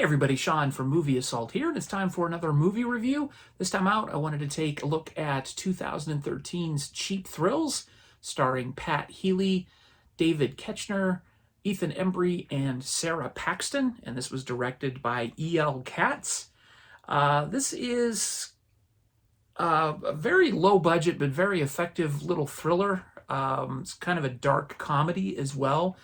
Everybody, Sean from Movie Assault here, and it's time for another movie review. This time out, I wanted to take a look at 2013's Cheap Thrills, starring Pat Healy, David Koechner, Ethan Embry, and Sarah Paxton, and this was directed by E.L. Katz. This is a very low budget but very effective little thriller. It's kind of a dark comedy as well.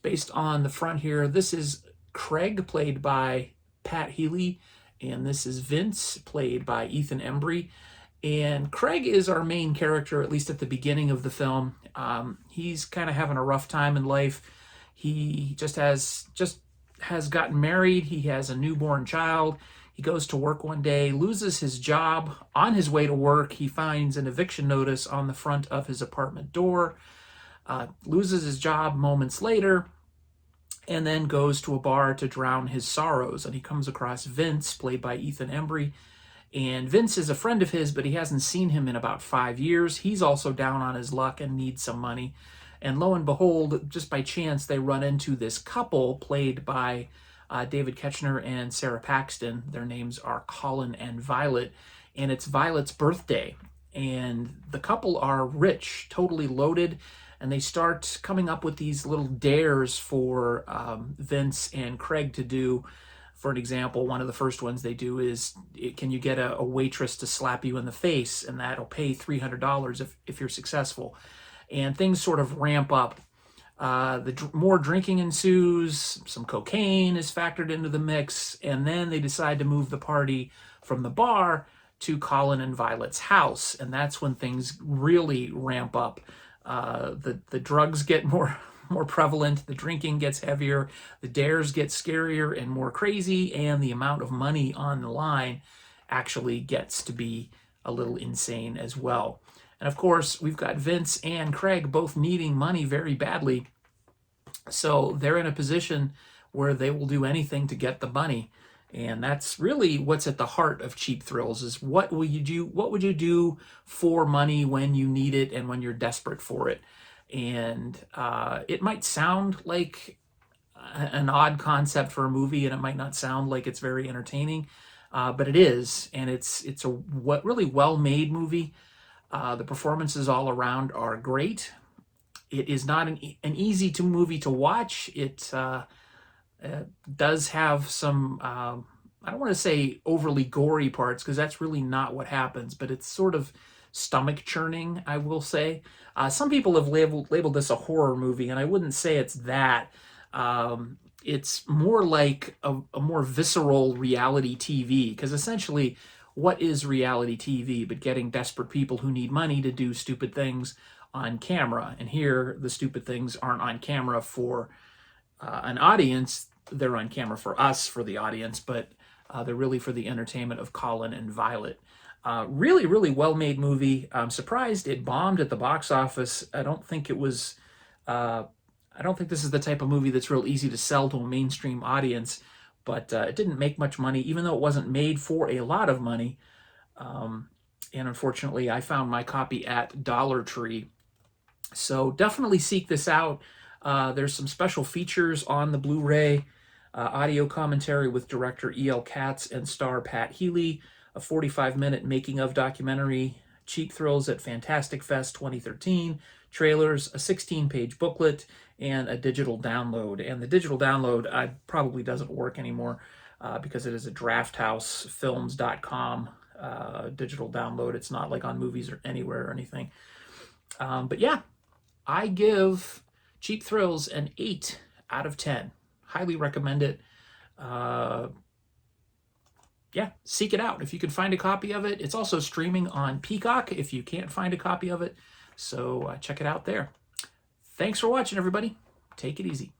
Based on the front here, this is Craig, played by Pat Healy, and this is Vince, played by Ethan Embry. And Craig is our main character, at least at the beginning of the film. He's kind of having a rough time in life. He just has gotten married. He has a newborn child. He goes to work one day, loses his job. On his way to work, he finds an eviction notice on the front of his apartment door, loses his job moments later, and then goes to a bar to drown his sorrows. And he comes across Vince, played by Ethan Embry. And Vince is a friend of his, but he hasn't seen him in about 5 years. He's also down on his luck and needs some money. And lo and behold, just by chance, they run into this couple played by David Koechner and Sarah Paxton. Their names are Colin and Violet. And it's Violet's birthday. And the couple are rich, totally loaded. And they start coming up with these little dares for Vince and Craig to do. For an example, one of the first ones they do is, can you get a waitress to slap you in the face? And that'll pay $300 if you're successful. And things sort of ramp up. More drinking ensues, some cocaine is factored into the mix, and then they decide to move the party from the bar to Colin and Violet's house. And that's when things really ramp up. The drugs get more prevalent, the drinking gets heavier, the dares get scarier and more crazy, and the amount of money on the line actually gets to be a little insane as well. And of course, we've got Vince and Craig both needing money very badly, so they're in a position where they will do anything to get the money. And that's really what's at the heart of Cheap Thrills, is what would you do for money when you need it and when you're desperate for it. And it might sound like an odd concept for a movie, and it might not sound like it's very entertaining, but it is, and it's a really well-made movie. The performances all around are great. It is not an easy movie to watch. It does have some, I don't want to say overly gory parts, because that's really not what happens, but it's sort of stomach churning, I will say. Some people have labeled this a horror movie, and I wouldn't say it's that. It's more like a more visceral reality TV, because essentially, what is reality TV but getting desperate people who need money to do stupid things on camera? And here, the stupid things aren't on camera for an audience. They're on camera for us, for the audience, but they're really for the entertainment of Colin and Violet. Really, really well-made movie. I'm surprised it bombed at the box office. I don't think this is the type of movie that's real easy to sell to a mainstream audience, but it didn't make much money, even though it wasn't made for a lot of money. And unfortunately, I found my copy at Dollar Tree. So definitely seek this out. There's some special features on the Blu-ray, audio commentary with director E.L. Katz and star Pat Healy, a 45-minute making-of documentary, Cheap Thrills at Fantastic Fest 2013, trailers, a 16-page booklet, and a digital download. And the digital download probably doesn't work anymore because it is a drafthouseFilms.com digital download. It's not like on Movies or Anywhere or anything. But yeah, I give Cheap Thrills an 8 out of 10. Highly recommend it. Yeah, seek it out if you can find a copy of it. It's also streaming on Peacock if you can't find a copy of it. So check it out there. Thanks for watching, everybody. Take it easy.